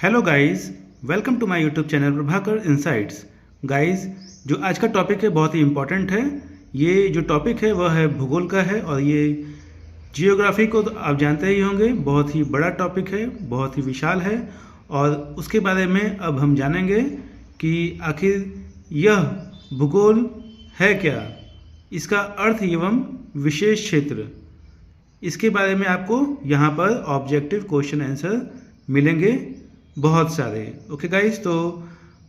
Hello guys, welcome to my YouTube channel Prabhakar insights. Guys, जो आज का टॉपिक है बहुत ही इम्पोर्टेंट है। ये जो टॉपिक है वह है भूगोल का है और ये जियोग्राफी को तो आप जानते ही होंगे, बहुत ही बड़ा टॉपिक है, बहुत ही विशाल है। और उसके बारे में अब हम जानेंगे कि आखिर यह भूगोल है क्या, इसका अर्थ एवं विशेष क्षेत्र, इसके बारे में आपको यहाँ पर ऑब्जेक्टिव क्वेश्चन आंसर मिलेंगे बहुत सारे। ओके गाइस, तो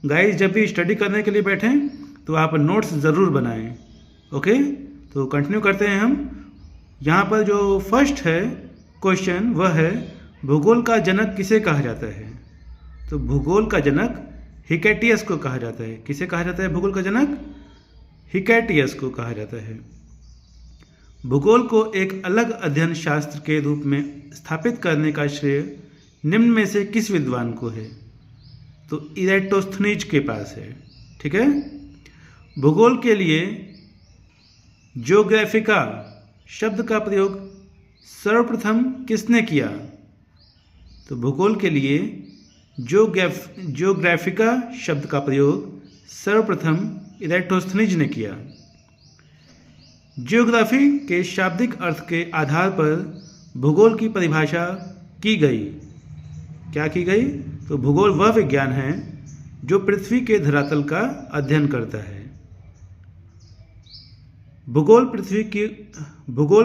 गाइस जब भी स्टडी करने के लिए बैठें तो आप नोट्स ज़रूर बनाएं। ओके, तो कंटिन्यू करते हैं हम। यहाँ पर जो फर्स्ट है क्वेश्चन वह है भूगोल का जनक किसे कहा जाता है। तो भूगोल का जनक हिकैटियस को कहा जाता है। किसे कहा जाता है भूगोल का जनक? हिकैटियस को कहा जाता है। भूगोल को एक अलग अध्ययन शास्त्र के रूप में स्थापित करने का श्रेय निम्न में से किस विद्वान को है? तो इरेटोस्थनीज के पास है। ठीक है। भूगोल के लिए ज्योग्राफिका शब्द का प्रयोग सर्वप्रथम किसने किया? तो भूगोल के लिए ज्योग्राफिका शब्द का प्रयोग सर्वप्रथम इरेटोस्थनीज ने किया। ज्योग्राफी के शाब्दिक अर्थ के आधार पर भूगोल की परिभाषा की गई। क्या की गई? तो भूगोल वह विज्ञान है जो पृथ्वी के धरातल का अध्ययन करता है। भूगोल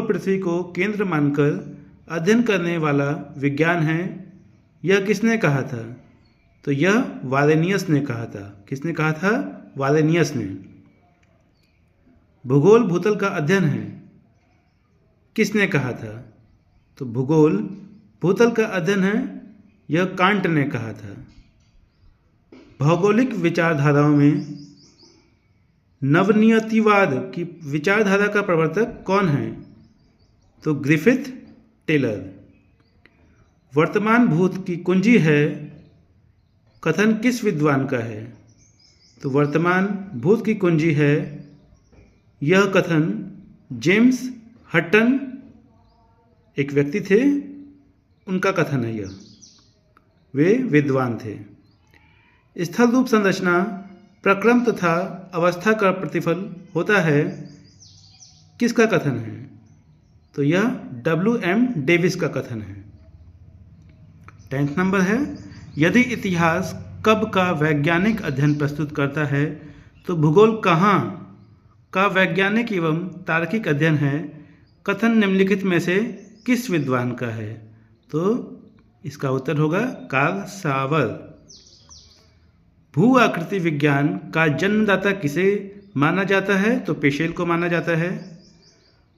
पृथ्वी को केंद्र मानकर अध्ययन करने वाला विज्ञान है। यह किसने कहा था? तो यह वारेनियस ने कहा था। किसने कहा था? वारेनियस ने। भूगोल भूतल का अध्ययन है, किसने कहा था? तो भूगोल भूतल का अध्ययन है, यह कांट ने कहा था। भौगोलिक विचारधाराओं में नवनियतिवाद की विचारधारा का प्रवर्तक कौन है? तो ग्रिफिथ टेलर। वर्तमान भूत की कुंजी है कथन किस विद्वान का है? तो वर्तमान भूत की कुंजी है, यह कथन जेम्स हटन एक व्यक्ति थे, उनका कथन है यह, वे विद्वान थे। स्थल रूप संरचना प्रक्रम तथा अवस्था का प्रतिफल होता है, किसका कथन है? तो यह W.M. डेविस का कथन है। 10th नंबर है, यदि इतिहास कब का वैज्ञानिक अध्ययन प्रस्तुत करता है तो भूगोल कहाँ का वैज्ञानिक एवं तार्किक अध्ययन है, कथन निम्नलिखित में से किस विद्वान का है? तो इसका उत्तर होगा कार्ल सावर। भू आकृति विज्ञान का जन्मदाता किसे माना जाता है? तो पेशेल को माना जाता है।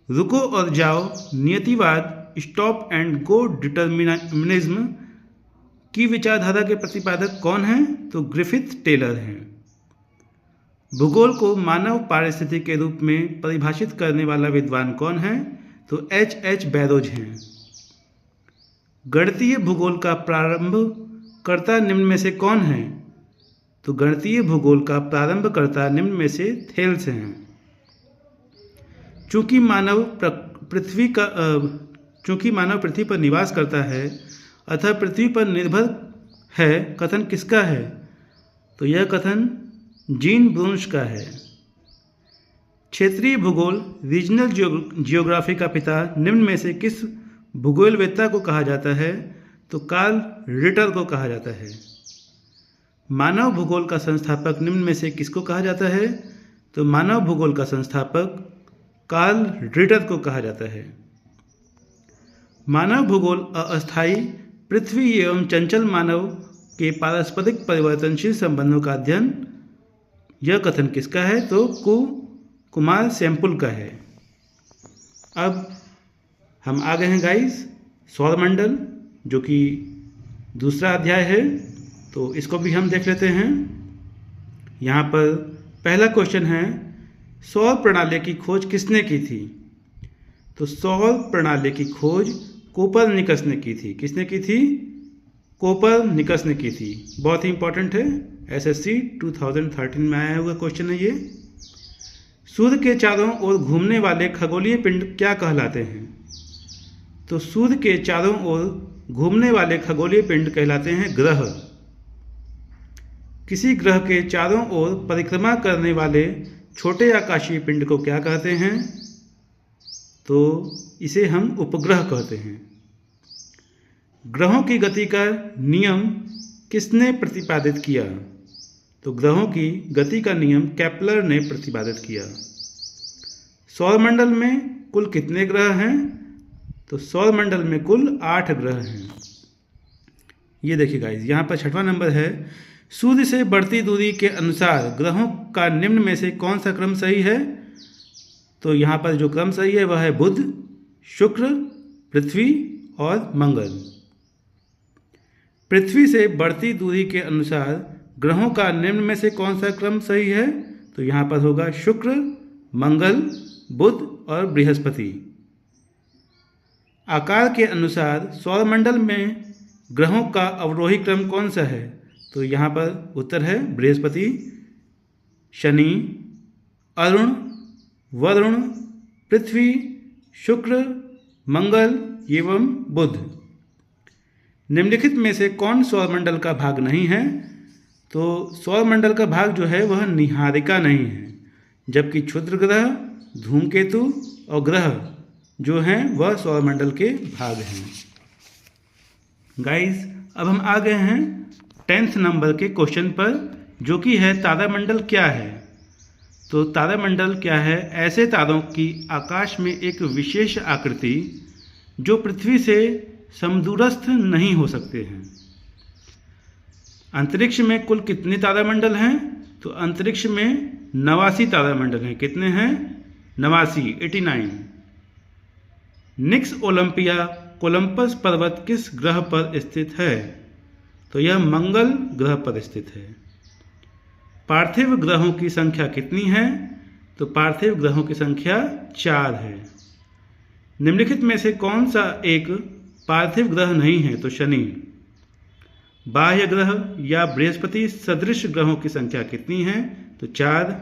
रुको और जाओ नियतिवाद स्टॉप एंड गो डिटर्मिनिज्म की विचारधारा के प्रतिपादक कौन है? तो ग्रिफिथ टेलर हैं। भूगोल को मानव पारिस्थितिकी के रूप में परिभाषित करने वाला विद्वान कौन है? तो H.H. बैरोज हैं। गणितीय भूगोल का प्रारंभकर्ता निम्न में से कौन है? तो गणितीय भूगोल का प्रारंभकर्ता निम्न में से थेल्स हैं। चूंकि मानव पृथ्वी पर निवास करता है अतः पृथ्वी पर निर्भर है, कथन किसका है? तो यह कथन जीन ब्रूनश का है। क्षेत्रीय भूगोल रीजनल जियोग्राफी का पिता निम्न में से किस भूगोलवेत्ता को कहा जाता है? तो कार्ल रिटर को कहा जाता है। मानव भूगोल का संस्थापक निम्न में से किसको कहा जाता है? तो मानव भूगोल का संस्थापक कार्ल रिटर को कहा जाता है। मानव भूगोल अस्थायी पृथ्वी एवं चंचल मानव के पारस्परिक परिवर्तनशील संबंधों का अध्ययन, यह कथन किसका है? तो कुमार सैम्पुल का है। अब हम आ गए हैं गाइस सौरमंडल, जो कि दूसरा अध्याय है, तो इसको भी हम देख लेते हैं। यहाँ पर पहला क्वेश्चन है, सौर प्रणाली की खोज किसने की थी? तो सौर प्रणाली की खोज कोपरनिकस ने की थी। किसने की थी? कोपरनिकस ने की थी। बहुत ही इंपॉर्टेंट है, SSC 2013 में आया हुआ क्वेश्चन है ये। सूर्य के चारों ओर घूमने वाले खगोलीय पिंड क्या कहलाते हैं? तो सूर्य के चारों ओर घूमने वाले खगोलीय पिंड कहलाते हैं ग्रह। किसी ग्रह के चारों ओर परिक्रमा करने वाले छोटे आकाशीय पिंड को क्या कहते हैं? तो इसे हम उपग्रह कहते हैं। ग्रहों की गति का नियम किसने प्रतिपादित किया? तो ग्रहों की गति का नियम केपलर ने प्रतिपादित किया। सौरमंडल में कुल कितने ग्रह हैं? तो सौरमंडल में कुल 8 ग्रह हैं। ये देखिए गाइस, यहाँ पर 6वां नंबर है, सूर्य से बढ़ती दूरी के अनुसार ग्रहों का निम्न में से कौन सा क्रम सही है? तो यहाँ पर जो क्रम सही है वह है बुध, शुक्र, पृथ्वी और मंगल। पृथ्वी से बढ़ती दूरी के अनुसार ग्रहों का निम्न में से कौन सा क्रम सही है? तो यहाँ पर होगा शुक्र, मंगल, बुध और बृहस्पति। आकार के अनुसार सौरमंडल में ग्रहों का अवरोही क्रम कौन सा है? तो यहाँ पर उत्तर है बृहस्पति, शनि, अरुण, वरुण, पृथ्वी, शुक्र, मंगल एवं बुध। निम्नलिखित में से कौन सौरमंडल का भाग नहीं है? तो सौरमंडल का भाग जो है वह निहारिका नहीं है, जबकि क्षुद्र ग्रह, धूमकेतु और ग्रह जो हैं वह सौरमंडल के भाग हैं। गाइस, अब हम आ गए हैं 10th नंबर के क्वेश्चन पर, जो कि है तारामंडल क्या है? तो तारामंडल क्या है? ऐसे तारों की आकाश में एक विशेष आकृति जो पृथ्वी से समदूरस्थ नहीं हो सकते हैं। अंतरिक्ष में कुल कितने तारामंडल हैं? तो अंतरिक्ष में 89 तारामंडल हैं। कितने हैं? 89, 89। निक्स ओलंपिया कोलंबस पर्वत किस ग्रह पर स्थित है? तो यह मंगल ग्रह पर स्थित है। पार्थिव ग्रहों की संख्या कितनी है? तो पार्थिव ग्रहों की संख्या 4 है। निम्नलिखित में से कौन सा एक पार्थिव ग्रह नहीं है? तो शनि। बाह्य ग्रह या बृहस्पति सदृश ग्रहों की संख्या कितनी है? तो 4।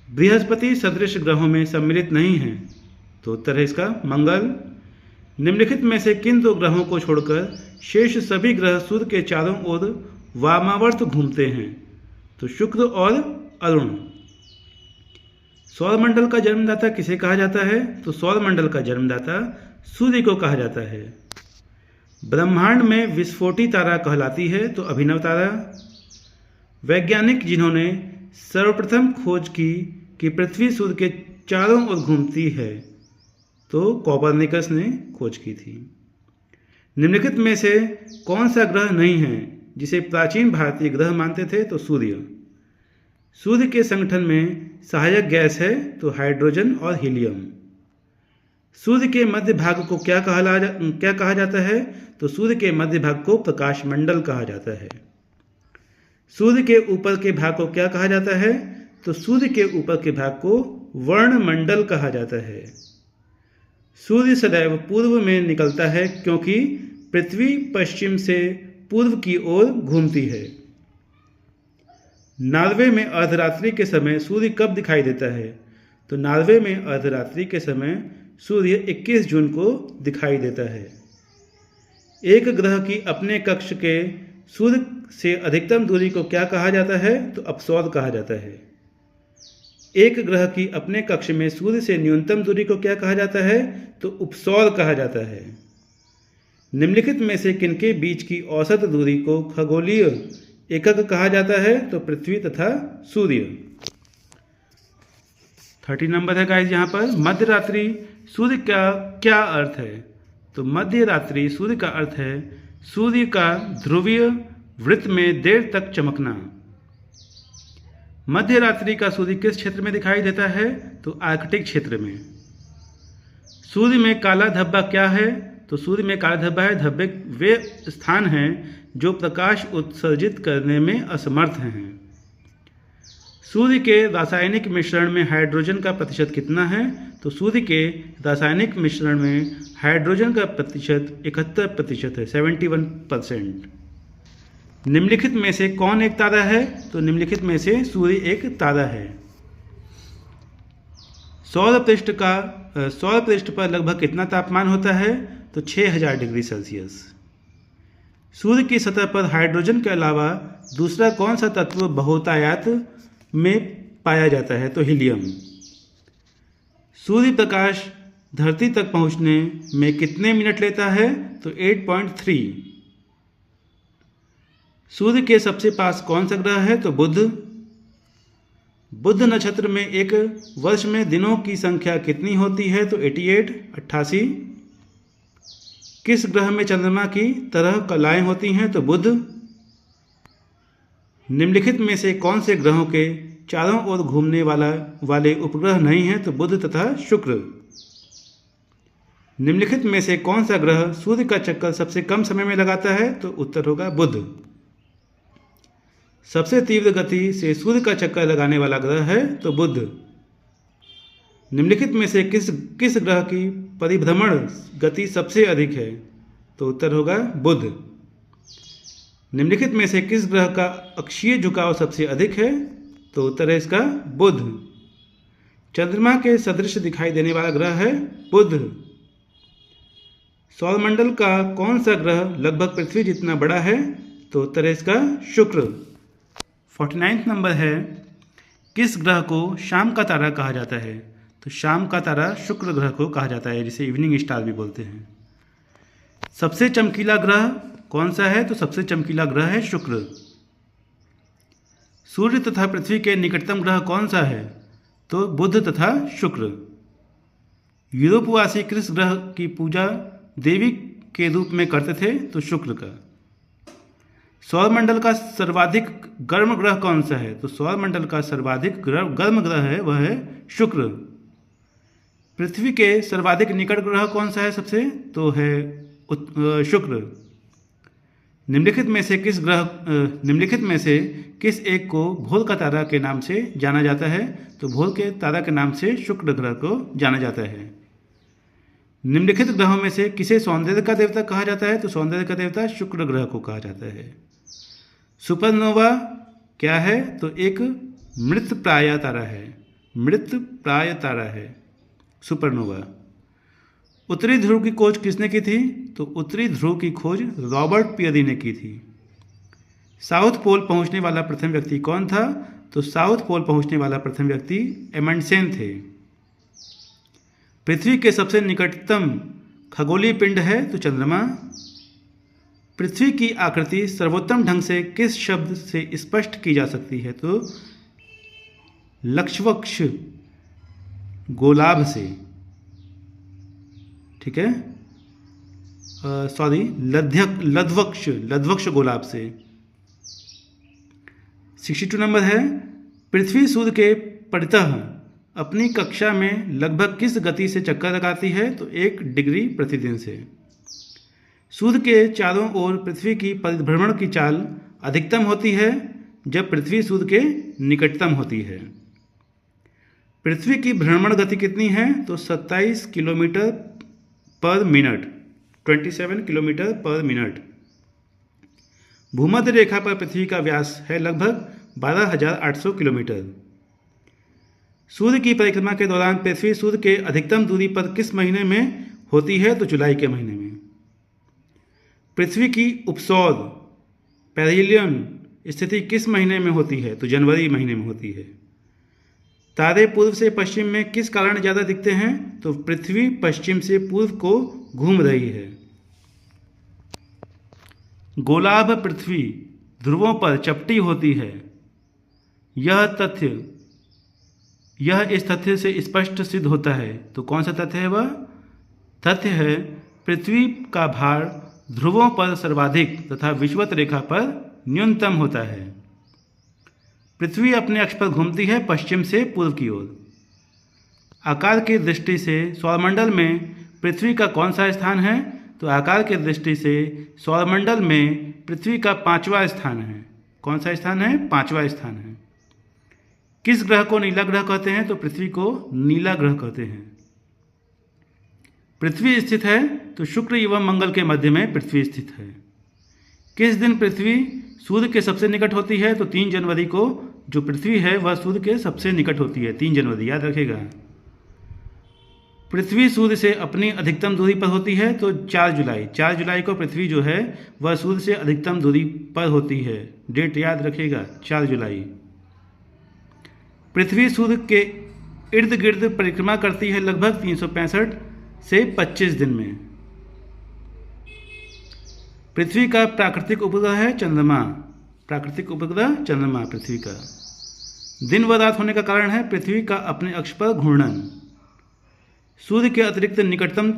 बृहस्पति सदृश ग्रहों में सम्मिलित नहीं है, तो उत्तर है इसका मंगल। निम्नलिखित में से किन 2 ग्रहों को छोड़कर शेष सभी ग्रह सूर्य के चारों ओर वामावर्त घूमते हैं? तो शुक्र और अरुण। सौरमंडल का जन्मदाता किसे कहा जाता है? तो सौरमंडल का जन्मदाता सूर्य को कहा जाता है। ब्रह्मांड में विस्फोटी तारा कहलाती है, तो अभिनव तारा। वैज्ञानिक जिन्होंने सर्वप्रथम खोज की कि पृथ्वी सूर्य के चारों ओर घूमती है, तो कोपरनिकस ने खोज की थी। निम्नलिखित में से कौन सा ग्रह नहीं है जिसे प्राचीन भारतीय ग्रह मानते थे? तो सूर्य। सूर्य के संगठन में सहायक गैस है, तो हाइड्रोजन और हीलियम। सूर्य के मध्य भाग को क्या कहा जाता है? तो सूर्य के मध्य भाग को प्रकाश मंडल कहा जाता है। सूर्य के ऊपर के भाग को क्या कहा जाता है? तो सूर्य के ऊपर के भाग को वर्णमंडल कहा जाता है। सूर्य सदैव पूर्व में निकलता है क्योंकि पृथ्वी पश्चिम से पूर्व की ओर घूमती है। नॉर्वे में अर्धरात्रि के समय सूर्य कब दिखाई देता है? तो नॉर्वे में अर्धरात्रि के समय सूर्य 21 जून को दिखाई देता है। एक ग्रह की अपने कक्ष के सूर्य से अधिकतम दूरी को क्या कहा जाता है? तो अपसौर कहा जाता है। एक ग्रह की अपने कक्ष में सूर्य से न्यूनतम दूरी को क्या कहा जाता है? तो उपसौर कहा जाता है। निम्नलिखित में से किनके बीच की औसत दूरी को खगोलीय एकक कहा जाता है? तो पृथ्वी तथा सूर्य। 30 नंबर है गाइस, यहाँ पर मध्य रात्रि सूर्य का क्या अर्थ है? तो मध्य रात्रि सूर्य का अर्थ है सूर्य का ध्रुवीय वृत्त में देर तक चमकना। मध्य रात्रि का सूर्य किस क्षेत्र में दिखाई देता है? तो आर्कटिक क्षेत्र में। सूर्य में काला धब्बा क्या है? तो सूर्य में काला धब्बा है, धब्बे वे स्थान हैं जो प्रकाश उत्सर्जित करने में असमर्थ हैं। सूर्य के रासायनिक मिश्रण में हाइड्रोजन का प्रतिशत कितना है? तो सूर्य के रासायनिक मिश्रण में हाइड्रोजन का प्रतिशत 71% है, 71%। निम्नलिखित में से कौन एक तारा है? तो निम्नलिखित में से सूर्य एक तारा है। सौर पृष्ठ पर लगभग कितना तापमान होता है? तो 6000 डिग्री सेल्सियस। सूर्य की सतह पर हाइड्रोजन के अलावा दूसरा कौन सा तत्व बहुतायत में पाया जाता है? तो हीलियम। सूर्य प्रकाश धरती तक पहुंचने में कितने मिनट लेता है? तो 8.3। सूर्य के सबसे पास कौन सा ग्रह है? तो बुध। बुध नक्षत्र में एक वर्ष में दिनों की संख्या कितनी होती है? तो 88। किस ग्रह में चंद्रमा की तरह कलाएं होती हैं? तो बुध। निम्नलिखित में से कौन से ग्रहों के चारों ओर घूमने वाले उपग्रह नहीं हैं? तो बुध तथा शुक्र। निम्नलिखित में से कौन सा ग्रह सूर्य का चक्कर सबसे कम समय में लगाता है? तो उत्तर होगा बुध। सबसे तीव्र गति से सूर्य का चक्कर लगाने वाला ग्रह है तो बुध। निम्नलिखित में से किस ग्रह की परिभ्रमण गति सबसे अधिक है? तो उत्तर होगा बुध। निम्नलिखित में से किस ग्रह का अक्षीय झुकाव सबसे अधिक है? तो उत्तर है इसका बुध। चंद्रमा के सदृश दिखाई देने वाला ग्रह है बुध। सौरमंडल का कौन सा ग्रह लगभग पृथ्वी जितना बड़ा है? तो उत्तर है इसका शुक्र। 49 नंबर है, किस ग्रह को शाम का तारा कहा जाता है? तो शाम का तारा शुक्र ग्रह को कहा जाता है, जिसे इवनिंग स्टार भी बोलते हैं। सबसे चमकीला ग्रह कौन सा है? तो सबसे चमकीला ग्रह है शुक्र। सूर्य तथा पृथ्वी के निकटतम ग्रह कौन सा है? तो बुध तथा शुक्र। यूरोपवासी किस ग्रह की पूजा देवी के रूप में करते थे? तो शुक्र का। सौरमंडल का सर्वाधिक गर्म ग्रह कौन सा है? तो सौरमंडल का सर्वाधिक गर्म ग्रह है वह है शुक्र। पृथ्वी के सर्वाधिक निकट ग्रह कौन सा है सबसे? तो है शुक्र। निम्नलिखित में से किस एक को भोल का तारा के नाम से जाना जाता है? तो भोल के तारा के नाम से शुक्र ग्रह को जाना जाता है। निम्नलिखित ग्रहों में से किसे सौंदर्य का देवता कहा जाता है? तो सौंदर्य का देवता शुक्र ग्रह को कहा जाता है। सुपरनोवा क्या है? तो एक मृतप्राय तारा है। मृतप्राय तारा है सुपरनोवा। उत्तरी ध्रुव की खोज किसने की थी? तो उत्तरी ध्रुव की खोज रॉबर्ट पियरी ने की थी। साउथ पोल पहुंचने वाला प्रथम व्यक्ति कौन था? तो साउथ पोल पहुंचने वाला प्रथम व्यक्ति एमंडसेन थे। पृथ्वी के सबसे निकटतम खगोलीय पिंड है तो चंद्रमा। पृथ्वी की आकृति सर्वोत्तम ढंग से किस शब्द से स्पष्ट की जा सकती है? तो लक्ष्वक्ष गोलाभ से। ठीक है, सॉरी, लध्वक्ष गोलाभ से। 62 नंबर है, पृथ्वी सूर्य के परितः अपनी कक्षा में लगभग किस गति से चक्कर लगाती है? तो 1 डिग्री प्रतिदिन से। सूर्य के चारों ओर पृथ्वी की परिभ्रमण की चाल अधिकतम होती है जब पृथ्वी सूर्य के निकटतम होती है। पृथ्वी की भ्रमण गति कितनी है? तो 27 किलोमीटर पर मिनट, 27 किलोमीटर पर मिनट। भूमध्य रेखा पर पृथ्वी का व्यास है लगभग 12,800 किलोमीटर। सूर्य की परिक्रमा के दौरान पृथ्वी सूर्य के अधिकतम दूरी पर किस महीने में होती है? तो जुलाई के महीने में। पृथ्वी की उपसौर पेरिलियन स्थिति किस महीने में होती है? तो जनवरी महीने में होती है। तारे पूर्व से पश्चिम में किस कारण ज़्यादा दिखते हैं? तो पृथ्वी पश्चिम से पूर्व को घूम रही है। गोलाभ पृथ्वी ध्रुवों पर चपटी होती है, यह इस तथ्य से स्पष्ट सिद्ध होता है। तो कौन सा तथ्य है? वह तथ्य है पृथ्वी का भार ध्रुवों पर सर्वाधिक तथा विषुवत रेखा पर न्यूनतम होता है। पृथ्वी अपने अक्ष पर घूमती है पश्चिम से पूर्व की ओर। आकार की दृष्टि से सौरमंडल में पृथ्वी का कौन सा स्थान है? तो आकार की दृष्टि से सौरमंडल में पृथ्वी का 5वां स्थान है। कौन सा स्थान है? 5वां स्थान है। किस ग्रह को नीला ग्रह कहते हैं? तो पृथ्वी को नीला ग्रह कहते हैं। पृथ्वी स्थित है तो शुक्र एवं मंगल के मध्य में पृथ्वी स्थित है। किस दिन पृथ्वी सूर्य के सबसे निकट होती है? तो 3 जनवरी को जो पृथ्वी है वह सूर्य के सबसे निकट होती है, 3 जनवरी, याद रखिएगा। पृथ्वी सूर्य से अपनी अधिकतम दूरी पर होती है? तो 4 जुलाई को पृथ्वी जो है वह सूर्य से अधिकतम दूरी पर होती है। डेट याद रखिएगा, 4 जुलाई। पृथ्वी सूर्य के इर्द गिर्द परिक्रमा करती है लगभग 365 से 25 दिन में। पृथ्वी का प्राकृतिक उपग्रह है चंद्रमा। प्राकृतिक उपग्रह चंद्रमा पृथ्वी का। दिन व रात होने का कारण है पृथ्वी का अपने अक्ष पर घूर्णन। सूर्य के अतिरिक्त निकटतम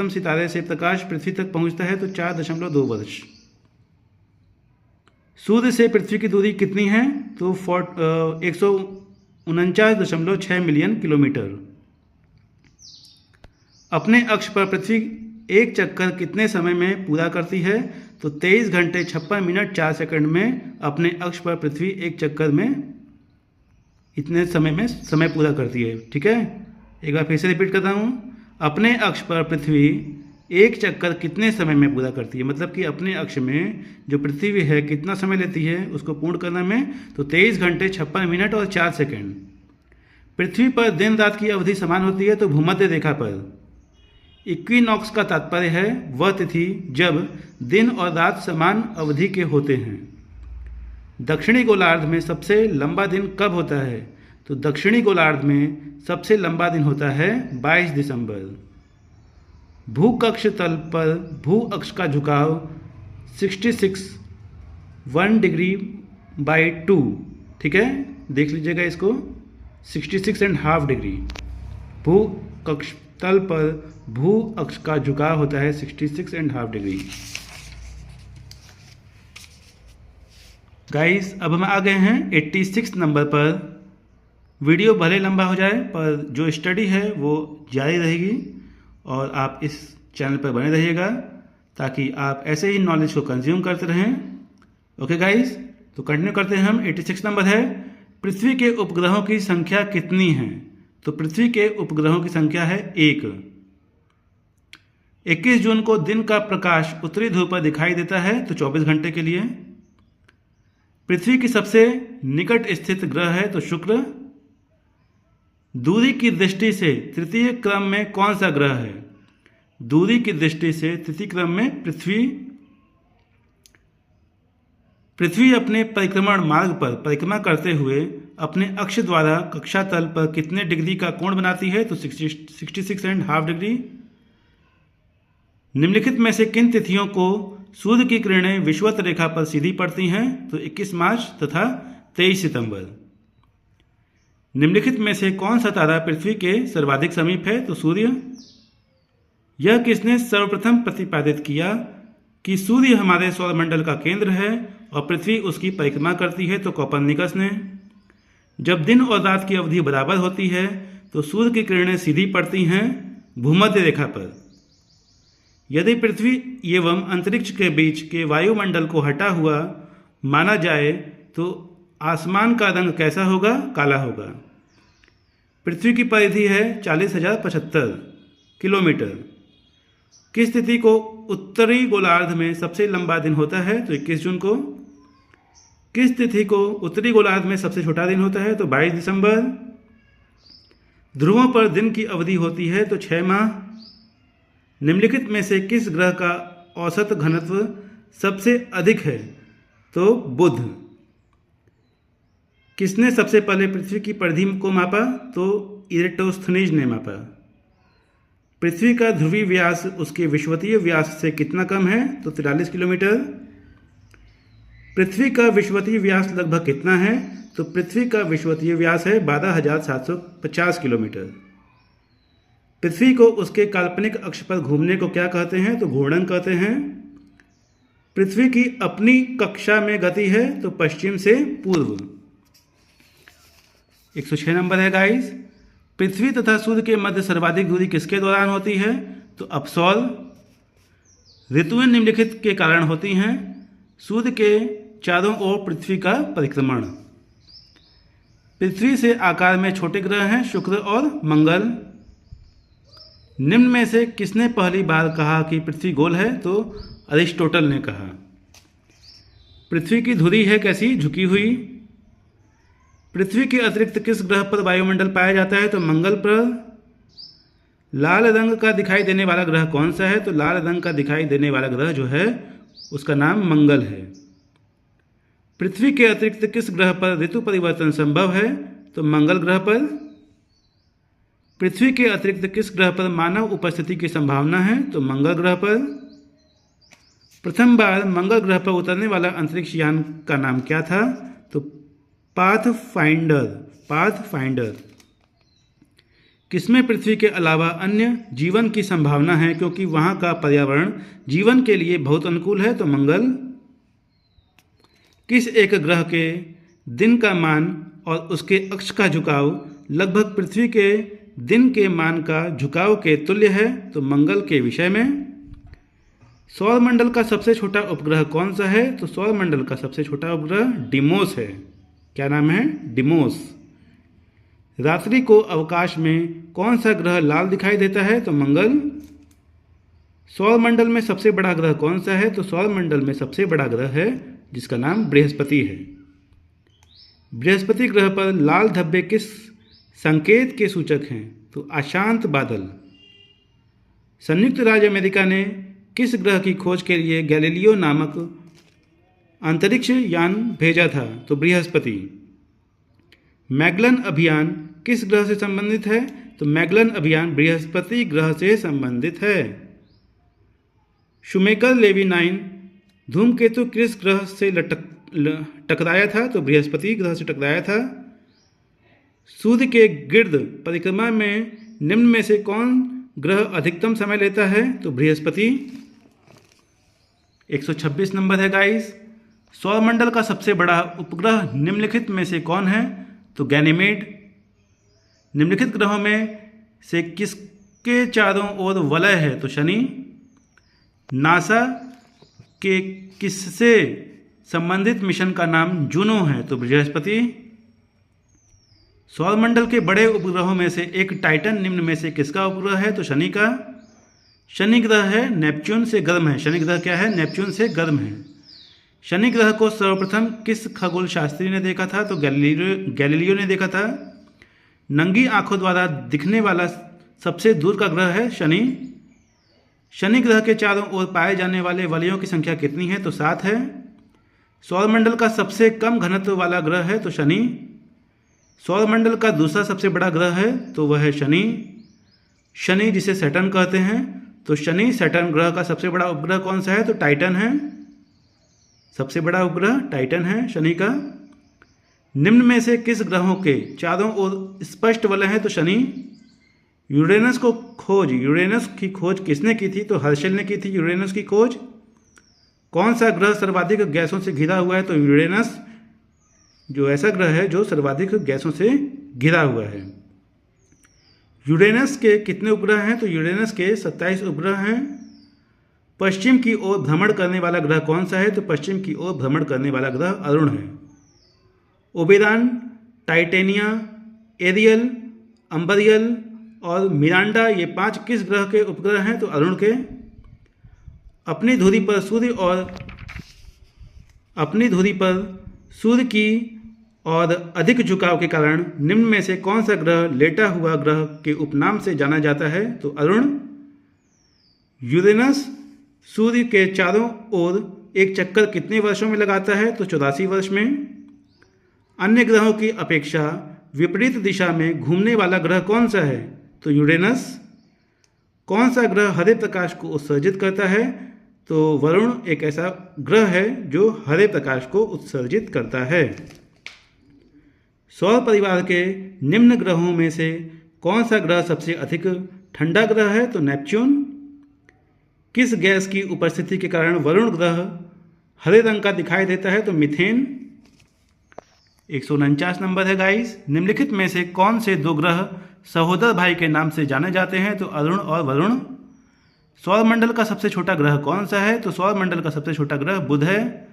सितारे से प्रकाश पृथ्वी तक पहुंचता है तो 4.2 वर्ष। सूर्य से पृथ्वी की दूरी कितनी है? तो 149.6 मिलियन किलोमीटर। अपने अक्ष पर पृथ्वी एक चक्कर कितने समय में पूरा करती है? तो 23 घंटे 56 मिनट 4 सेकंड में अपने अक्ष पर पृथ्वी एक चक्कर में इतने समय में समय पूरा करती है। ठीक है, एक बार फिर से रिपीट करता हूँ। अपने अक्ष पर पृथ्वी एक चक्कर कितने समय में पूरा करती है, मतलब कि अपने अक्ष में जो पृथ्वी है कितना समय लेती है उसको पूर्ण करने में? तो 23 घंटे 56 मिनट और 4 सेकंड। पृथ्वी पर दिन रात की अवधि समान होती है तो भूमध्य रेखा पर। इक्विनॉक्स का तात्पर्य है वह तिथि जब दिन और रात समान अवधि के होते हैं। दक्षिणी गोलार्ध में सबसे लंबा दिन कब होता है? तो दक्षिणी गोलार्ध में सबसे लंबा दिन होता है 22 दिसंबर। भूकक्ष तल पर भू अक्ष का झुकाव 1 डिग्री बाई 2। ठीक है, देख लीजिएगा इसको, 66.5 डिग्री। भूकक्ष तल पर भू अक्ष का झुकाव होता है 66.5 डिग्री। गाइस, अब हम आ गए हैं 86 नंबर पर। वीडियो भले लंबा हो जाए पर जो स्टडी है वो जारी रहेगी और आप इस चैनल पर बने रहिएगा ताकि आप ऐसे ही नॉलेज को कंज्यूम करते रहें। ओके गाइस, तो कंटिन्यू करते हैं हम। 86 नंबर है, पृथ्वी के उपग्रहों की संख्या कितनी है? तो पृथ्वी के उपग्रहों की संख्या है 1। 21 जून को दिन का प्रकाश उत्तरी ध्रुव पर दिखाई देता है तो 24 घंटे के लिए। पृथ्वी की सबसे निकट स्थित ग्रह है तो शुक्र। दूरी की दृष्टि से तृतीय क्रम में कौन सा ग्रह है? दूरी की दृष्टि से तृतीय क्रम में पृथ्वी अपने परिक्रमण मार्ग पर परिक्रमा करते हुए अपने अक्ष द्वारा कक्षा तल पर कितने डिग्री का कोण बनाती है? तो 66.5 डिग्री। निम्नलिखित में से किन तिथियों को सूर्य की किरणें विषुवत रेखा पर सीधी पड़ती हैं? तो 21 मार्च तथा 23 सितंबर। निम्नलिखित में से कौन सा तारा पृथ्वी के सर्वाधिक समीप है? तो सूर्य। यह किसने सर्वप्रथम प्रतिपादित किया कि सूर्य हमारे सौरमंडल का केंद्र है और पृथ्वी उसकी परिक्रमा करती है? तो कोपरनिकस ने। जब दिन और रात की अवधि बराबर होती है तो सूर्य की किरणें सीधी पड़ती हैं भूमध्य रेखा पर। यदि पृथ्वी एवं अंतरिक्ष के बीच के वायुमंडल को हटा हुआ माना जाए तो आसमान का रंग कैसा होगा? काला होगा। पृथ्वी की परिधि है 40,075 किलोमीटर। किस तिथि को उत्तरी गोलार्ध में सबसे लंबा दिन होता है? तो 21 जून को। किस तिथि को उत्तरी गोलार्ध में सबसे छोटा दिन होता है? तो 22 दिसंबर। ध्रुवों पर दिन की अवधि होती है तो 6 माह। निम्नलिखित में से किस ग्रह का औसत घनत्व सबसे अधिक है? तो बुध। किसने सबसे पहले पृथ्वी की परिधि को मापा? तो इरेटोस्थनीज ने मापा। पृथ्वी का ध्रुवीय व्यास उसके विषुवतीय व्यास से कितना कम है? तो 43 किलोमीटर। पृथ्वी का विषुवतीय व्यास लगभग कितना है? तो पृथ्वी का विषुवतीय व्यास है 12,750 किलोमीटर। पृथ्वी को उसके काल्पनिक अक्ष पर घूमने को क्या कहते हैं? तो घूर्णन कहते हैं। पृथ्वी की अपनी कक्षा में गति है तो पश्चिम से पूर्व। 106 नंबर है गाइस, पृथ्वी तथा सूर्य के मध्य सर्वाधिक दूरी किसके दौरान होती है? तो अपसौल। ऋतुएं निम्नलिखित के कारण होती हैं। सूर्य के चारों ओर पृथ्वी का परिक्रमण। पृथ्वी से आकार में छोटे ग्रह हैं शुक्र और मंगल। निम्न में से किसने पहली बार कहा कि पृथ्वी गोल है? तो अरिस्टोटल ने कहा। पृथ्वी की धुरी है कैसी? झुकी हुई। पृथ्वी के अतिरिक्त किस ग्रह पर वायुमंडल पाया जाता है? तो मंगल पर। लाल रंग का दिखाई देने वाला ग्रह कौन सा है? तो लाल रंग का दिखाई देने वाला ग्रह जो है उसका नाम मंगल है। पृथ्वी के अतिरिक्त किस ग्रह पर ऋतु परिवर्तन संभव है? तो मंगल ग्रह पर। पृथ्वी के अतिरिक्त किस ग्रह पर मानव उपस्थिति की संभावना है? तो मंगल ग्रह पर। प्रथम बार मंगल ग्रह पर उतरने वाला अंतरिक्ष यान का नाम क्या था? तो पाथफाइंडर। पाथफाइंडर। किसमें पृथ्वी के अलावा अन्य जीवन की संभावना है क्योंकि वहां का पर्यावरण जीवन के लिए बहुत अनुकूल है? तो मंगल। किस एक ग्रह के दिन का मान और उसके अक्ष का झुकाव लगभग पृथ्वी के दिन के मान का झुकाव के तुल्य है? तो मंगल के विषय में। सौरमंडल का सबसे छोटा उपग्रह कौन सा है? तो सौरमंडल का सबसे छोटा उपग्रह डिमोस है। क्या नाम है? डिमोस। रात्रि को अवकाश में कौन सा ग्रह लाल दिखाई देता है? तो मंगल। सौरमंडल में सबसे बड़ा ग्रह कौन सा है? तो सौरमंडल में सबसे बड़ा ग्रह है जिसका नाम बृहस्पति है। बृहस्पति ग्रह पर लाल धब्बे किस संकेत के सूचक हैं? तो अशांत बादल। संयुक्त राज्य अमेरिका ने किस ग्रह की खोज के लिए गैलीलियो नामक अंतरिक्ष यान भेजा था? तो बृहस्पति। मैगलन अभियान किस ग्रह से संबंधित है? तो मैगलन अभियान बृहस्पति ग्रह से संबंधित है। शूमेकर लेवी 9 धूमकेतु किस ग्रह से टकराया था? तो बृहस्पति ग्रह से टकराया था। सूर्य के गिर्द परिक्रमा में निम्न में से कौन ग्रह अधिकतम समय लेता है? तो बृहस्पति। 126 नंबर है गाइस। सौरमंडल का सबसे बड़ा उपग्रह निम्नलिखित में से कौन है? तो गैनीमेड। निम्नलिखित ग्रहों में से किसके चारों ओर वलय है? तो शनि। नासा के किससे संबंधित मिशन का नाम जूनो है? तो बृहस्पति। सौरमंडल के बड़े उपग्रहों में से एक टाइटन निम्न में से किसका उपग्रह है? तो शनि का। शनि ग्रह है नेपच्यून से गर्म है। शनि ग्रह क्या है? नेपच्यून से गर्म है। शनि ग्रह को सर्वप्रथम किस खगोल शास्त्री ने देखा था? तो गैलीलियो ने देखा था। नंगी आंखों द्वारा दिखने वाला सबसे दूर का ग्रह है शनि। शनि ग्रह के चारों ओर पाए जाने वाले वलयों की संख्या कितनी है? तो 7 है। सौरमंडल का सबसे कम घनत्व वाला ग्रह है तो शनि। सौरमंडल का दूसरा सबसे बड़ा ग्रह है तो वह है शनि। शनि जिसे सैटर्न कहते हैं, तो शनि सैटर्न ग्रह का सबसे बड़ा उपग्रह कौन सा है? तो टाइटन है। सबसे बड़ा उपग्रह टाइटन है शनि का। निम्न में से किस ग्रहों के चारों ओर स्पष्ट वलय है? तो शनि। यूरेनस की खोज किसने की थी? तो हर्शल ने की थी यूरेनस की खोज। कौन सा ग्रह सर्वाधिक गैसों से घिरा हुआ है? तो यूरेनस जो ऐसा ग्रह है जो सर्वाधिक गैसों से घिरा हुआ है। यूरेनस के कितने उपग्रह हैं? तो यूरेनस के 27 उपग्रह हैं। पश्चिम की ओर भ्रमण करने वाला ग्रह कौन सा है? तो पश्चिम की ओर भ्रमण करने वाला ग्रह अरुण है। ओबेरॉन, टाइटेनिया, एरियल, अम्बरियल और मिरांडा ये 5 किस ग्रह के उपग्रह हैं? तो अरुण के। अपनी धुरी पर सूर्य की और अधिक झुकाव के कारण निम्न में से कौन सा ग्रह लेटा हुआ ग्रह के उपनाम से जाना जाता है? तो अरुण। यूरेनस सूर्य के चारों ओर एक चक्कर कितने वर्षों में लगाता है? तो 84 वर्ष में। अन्य ग्रहों की अपेक्षा विपरीत दिशा में घूमने वाला ग्रह कौन सा है? तो यूरेनस। कौन सा ग्रह हरे प्रकाश को उत्सर्जित करता है? तो वरुण एक ऐसा ग्रह है जो हरे प्रकाश को उत्सर्जित करता है। सौर परिवार के निम्न ग्रहों में से कौन सा ग्रह सबसे अधिक ठंडा ग्रह है? तो नेपच्यून। किस गैस की उपस्थिति के कारण वरुण ग्रह हरे रंग का दिखाई देता है? तो मीथेन। 149 नंबर है गाइस। निम्नलिखित में से कौन से 2 ग्रह सहोदर भाई के नाम से जाने जाते हैं? तो अरुण और वरुण। सौरमंडल का सबसे छोटा ग्रह कौन सा है? तो सौरमंडल का सबसे छोटा ग्रह बुध है।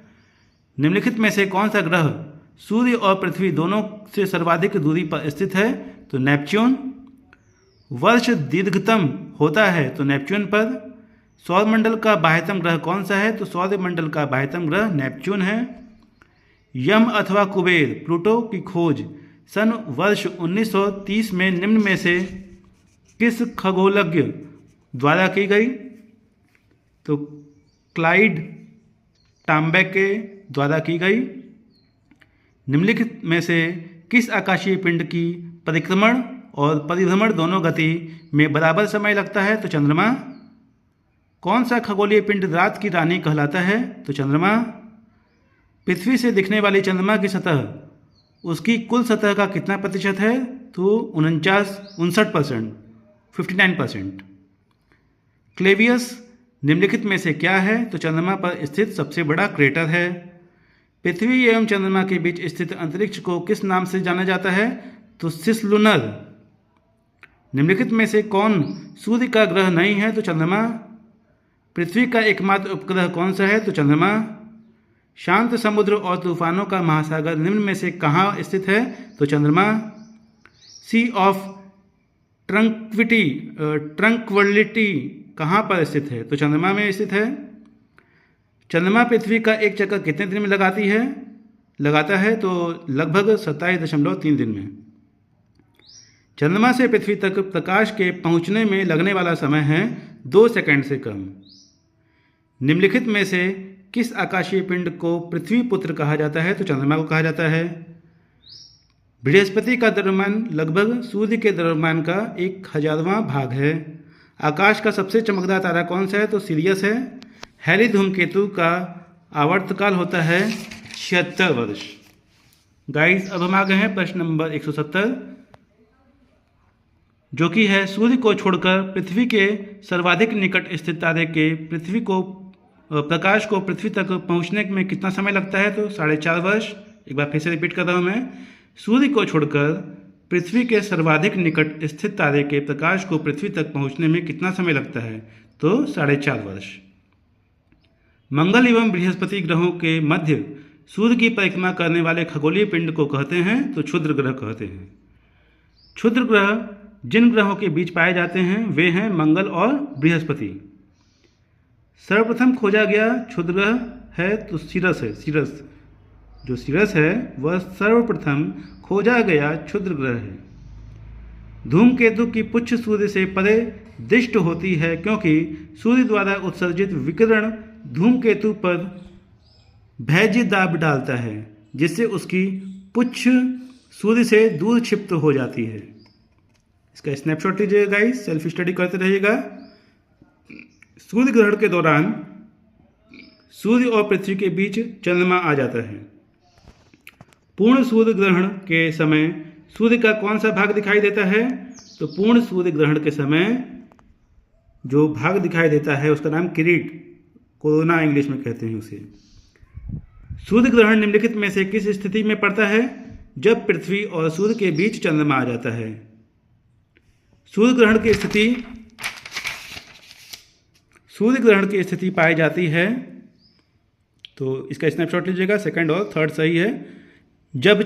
निम्नलिखित में से कौन सा ग्रह सूर्य और पृथ्वी दोनों से सर्वाधिक दूरी पर स्थित है? तो नेपच्यून। वर्ष दीर्घतम होता है तो नेपच्यून पर। सौरमंडल का बाह्यतम ग्रह कौन सा है? तो सौरमंडल का बाह्यतम ग्रह नेपच्यून है। यम अथवा कुबेर प्लूटो की खोज सन वर्ष 1930 में निम्न में से किस खगोलज्ञ द्वारा की गई? तो क्लाइड टाम्बैक के द्वारा की गई। निम्नलिखित में से किस आकाशीय पिंड की परिक्रमण और परिभ्रमण दोनों गति में बराबर समय लगता है? तो चंद्रमा। कौन सा खगोलीय पिंड रात की रानी कहलाता है? तो चंद्रमा। पृथ्वी से दिखने वाली चंद्रमा की सतह उसकी कुल सतह का कितना प्रतिशत है? तो 59% 59%। क्लेवियस निम्नलिखित में से क्या है? तो चंद्रमा पर स्थित सबसे बड़ा क्रेटर है। पृथ्वी एवं चंद्रमा के बीच स्थित अंतरिक्ष को किस नाम से जाना जाता है? तो सिसलुनर। निम्नलिखित में से कौन सूर्य का ग्रह नहीं है? तो चंद्रमा। पृथ्वी का एकमात्र उपग्रह कौन सा है? तो चंद्रमा। शांत समुद्र और तूफानों का महासागर निम्न में से कहाँ स्थित है? तो चंद्रमा। सी ऑफ ट्रंक्विलिटी कहाँ पर स्थित है? तो चंद्रमा में स्थित है। चंद्रमा पृथ्वी का एक चक्कर कितने दिन में लगाता है? तो लगभग 27.3 दिन में। चंद्रमा से पृथ्वी तक प्रकाश के पहुंचने में लगने वाला समय है 2 सेकंड से कम। निम्नलिखित में से किस आकाशीय पिंड को पृथ्वी पुत्र कहा जाता है? तो चंद्रमा को कहा जाता है। बृहस्पति का द्रव्यमान लगभग सूर्य के द्रव्यमान का 1000वां भाग है। आकाश का सबसे चमकदार तारा कौन सा है? तो सिरियस है। हैरी धूमकेतु का आवर्तकाल होता है 76 वर्ष। गाइस, अब हम आ गए हैं प्रश्न नंबर 170, जो कि है सूर्य को छोड़कर पृथ्वी के सर्वाधिक निकट स्थित तारे के प्रकाश को पृथ्वी तक पहुंचने में कितना समय लगता है? तो 4.5 वर्ष। एक बार फिर से रिपीट कर रहा हूं मैं। सूर्य को छोड़कर पृथ्वी के सर्वाधिक निकट स्थित तारे के प्रकाश को पृथ्वी तक पहुंचने में कितना समय लगता है? तो 4.5 वर्ष। मंगल एवं बृहस्पति ग्रहों के मध्य सूर्य की परिक्रमा करने वाले खगोलीय पिंड को कहते हैं? तो क्षुद्र ग्रह कहते हैं। क्षुद्र ग्रह जिन ग्रहों के बीच पाए जाते हैं वे हैं मंगल और बृहस्पति। सर्वप्रथम खोजा गया क्षुद्र ग्रह है तो सिरस है। जो सिरस है वह सर्वप्रथम खोजा गया क्षुद्र ग्रह है। धूमकेतु की पुच्छ सूर्य से परे दृष्ट होती है क्योंकि सूर्य द्वारा उत्सर्जित विकिरण धूमकेतु पर भैज्य दाब डालता है, जिससे उसकी पुच्छ सूर्य से दूर क्षिप्त हो जाती है। इसका स्नैपशॉट लीजिएगा गाइस, सेल्फ स्टडी करते रहिएगा। सूर्य ग्रहण के दौरान सूर्य और पृथ्वी के बीच चंद्रमा आ जाता है। पूर्ण सूर्य ग्रहण के समय सूर्य का कौन सा भाग दिखाई देता है? तो पूर्ण सूर्य ग्रहण के समय जो भाग दिखाई देता है उसका नाम किरीट, कोरोना इंग्लिश में कहते हैं उसे। सूर्य ग्रहण निम्नलिखित में से किस स्थिति में पड़ता है? जब पृथ्वी और सूर्य के बीच चंद्रमा आ जाता है। सूर्य ग्रहण की स्थिति पाई जाती है, तो इसका स्नैपशॉट लीजिएगा, सेकंड और थर्ड सही है। जब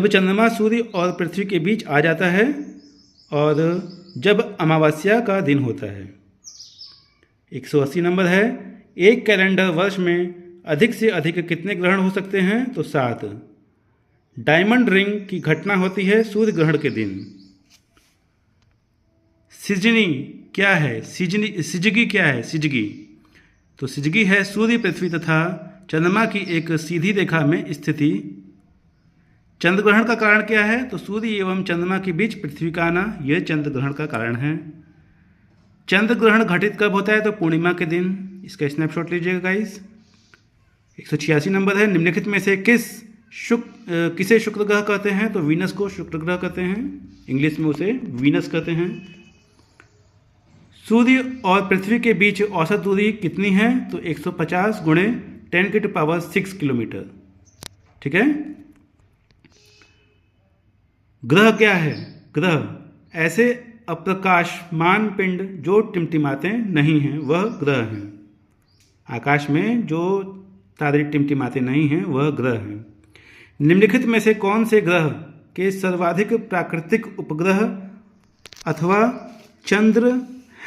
चंद्रमा सूर्य और पृथ्वी के बीच आ जाता है और जब अमावस्या का दिन होता है। 180 नंबर है। एक कैलेंडर वर्ष में अधिक से अधिक कितने ग्रहण हो सकते हैं? तो 7। डायमंड रिंग की घटना होती है सूर्य ग्रहण के दिन। सिजनी क्या है? सिजगी क्या है? तो सिजगी है सूर्य, पृथ्वी तथा चंद्रमा की एक सीधी रेखा में स्थिति। चंद्र ग्रहण का कारण क्या है? तो सूर्य एवं चंद्रमा के बीच पृथ्वी का आना, यह चंद्र ग्रहण का कारण है। चंद्र ग्रहण घटित कब होता है? तो पूर्णिमा के दिन। इसका स्नैपशॉट लीजिएगा गाइस। 186 नंबर है। निम्नलिखित में से किसे शुक्र ग्रह कहते हैं? तो वीनस को शुक्र ग्रह कहते हैं, इंग्लिश में उसे वीनस कहते हैं। सूर्य और पृथ्वी के बीच औसत दूरी कितनी है? तो 150 × 10⁶ किलोमीटर। ठीक है। ग्रह क्या है? ग्रह ऐसे अप्रकाशमान पिंड जो टिमटिमाते नहीं हैं, वह ग्रह हैं। आकाश में जो तारे टिमटिमाते नहीं हैं वह ग्रह हैं। निम्नलिखित में से कौन से ग्रह के सर्वाधिक प्राकृतिक उपग्रह अथवा चंद्र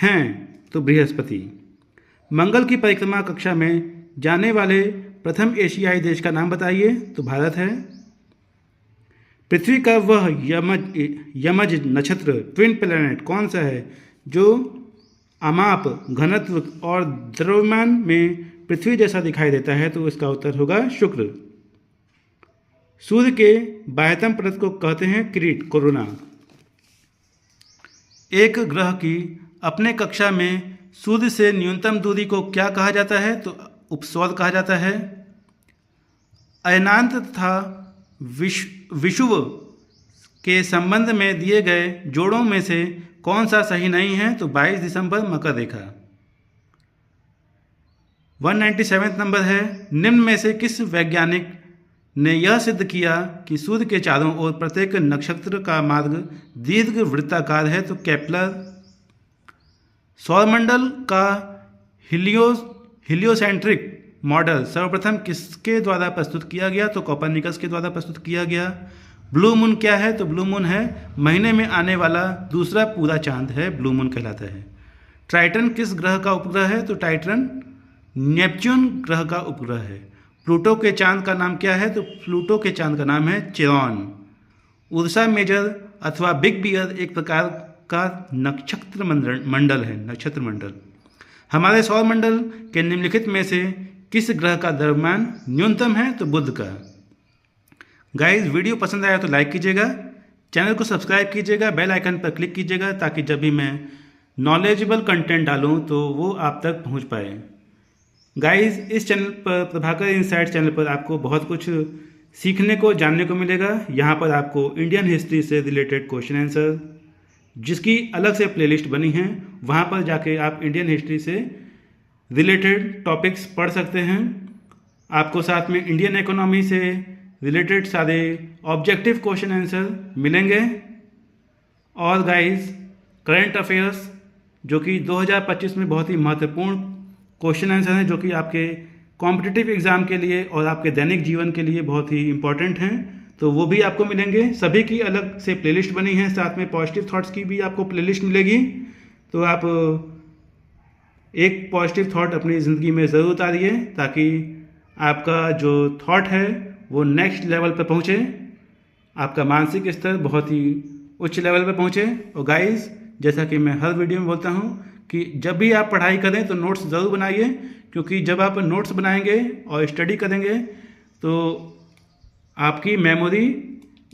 हैं? तो बृहस्पति। मंगल की परिक्रमा कक्षा में जाने वाले प्रथम एशियाई देश का नाम बताइए? तो भारत है। पृथ्वी का वह यमज नक्षत्र ट्विन प्लैनेट कौन सा है जो अमाप घनत्व और द्रव्यमान में पृथ्वी जैसा दिखाई देता है? तो इसका उत्तर होगा शुक्र। सूर्य के बाह्यतम परत को कहते हैं क्रीट, कोरोना। एक ग्रह की अपने कक्षा में सूर्य से न्यूनतम दूरी को क्या कहा जाता है? तो उपसौर कहा जाता है। अयनांत तथा विषुव के संबंध में दिए गए जोड़ों में से कौन सा सही नहीं है? तो 22 दिसंबर मकर रेखा। 197 नंबर है, निम्न में से किस वैज्ञानिक ने यह सिद्ध किया कि सूर्य के चारों ओर प्रत्येक नक्षत्र का मार्ग दीर्घ वृत्ताकार है? तो केपलर। सौरमंडल का हिलियोसेंट्रिक मॉडल सर्वप्रथम किसके द्वारा प्रस्तुत किया गया? तो कोपरनिकस के द्वारा प्रस्तुत किया गया। ब्लू मून क्या है? तो ब्लू मून है महीने में आने वाला दूसरा पूरा चांद है, ब्लू मून कहलाता है। ट्राइटन किस ग्रह का उपग्रह है? तो टाइटन नेपच्यून ग्रह का उपग्रह है। प्लूटो के चांद का नाम क्या है? तो प्लूटो के चांद का नाम है चेरॉन। उर्सा मेजर अथवा बिग बियर एक प्रकार का नक्षत्र मंडल है, नक्षत्र मंडल। हमारे सौर मंडल के निम्नलिखित में से किस ग्रह का द्रव्यमान न्यूनतम है? तो बुध का। गाइस, वीडियो पसंद आया तो लाइक कीजिएगा, चैनल को सब्सक्राइब कीजिएगा, बेल आइकन पर क्लिक कीजिएगा ताकि जब भी मैं नॉलेजेबल कंटेंट डालूं तो वो आप तक पहुंच पाए। गाइस, इस चैनल पर, प्रभाकर इनसाइट्स चैनल पर आपको बहुत कुछ सीखने को, जानने को मिलेगा। यहाँ पर आपको इंडियन हिस्ट्री से रिलेटेड क्वेश्चन आंसर, जिसकी अलग से प्लेलिस्ट बनी है, वहाँ पर जाके आप इंडियन हिस्ट्री से रिलेटेड टॉपिक्स पढ़ सकते हैं। आपको साथ में इंडियन इकोनॉमी से रिलेटेड सारे ऑब्जेक्टिव क्वेश्चन आंसर मिलेंगे। और गाइस, करंट अफेयर्स जो कि 2025 में बहुत ही महत्वपूर्ण क्वेश्चन आंसर हैं, जो कि आपके कॉम्पिटिटिव एग्ज़ाम के लिए और आपके दैनिक जीवन के लिए बहुत ही इंपॉर्टेंट हैं, तो वो भी आपको मिलेंगे। सभी की अलग से प्लेलिस्ट बनी है, साथ में पॉजिटिव थॉट्स की भी आपको प्लेलिस्ट मिलेगी। तो आप एक पॉजिटिव थॉट अपनी ज़िंदगी में ज़रूर उतारिए ताकि आपका जो थॉट है वो नेक्स्ट लेवल पर पहुँचे, आपका मानसिक स्तर बहुत ही उच्च लेवल पर पहुँचे। और गाइस, जैसा कि मैं हर वीडियो में बोलता हूँ कि जब भी आप पढ़ाई करें तो नोट्स ज़रूर बनाइए, क्योंकि जब आप नोट्स बनाएंगे और स्टडी करेंगे तो आपकी मेमोरी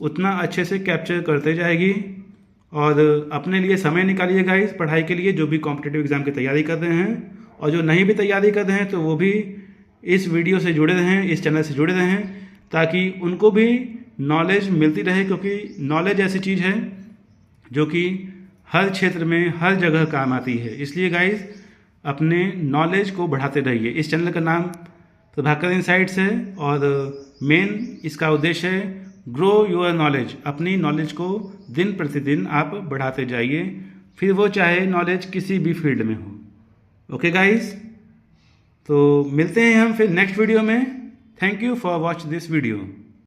उतना अच्छे से कैप्चर करते जाएगी। और अपने लिए समय निकालिए गाइस पढ़ाई के लिए, जो भी कॉम्पिटिटिव एग्ज़ाम की तैयारी कर रहे हैं, और जो नहीं भी तैयारी कर रहे हैं तो वो भी इस वीडियो से जुड़े रहें, इस चैनल से जुड़े रहें, ताकि उनको भी नॉलेज मिलती रहे। क्योंकि नॉलेज ऐसी चीज़ है जो कि हर क्षेत्र में, हर जगह काम आती है। इसलिए गाइस, अपने नॉलेज को बढ़ाते रहिए। इस चैनल का नाम प्रभाकर इनसाइट्स है और मेन इसका उद्देश्य है ग्रो योर नॉलेज। अपनी नॉलेज को दिन प्रतिदिन आप बढ़ाते जाइए, फिर वो चाहे नॉलेज किसी भी फील्ड में हो। ओके गाइस, तो मिलते हैं हम फिर नेक्स्ट वीडियो में। Thank you for watch this video.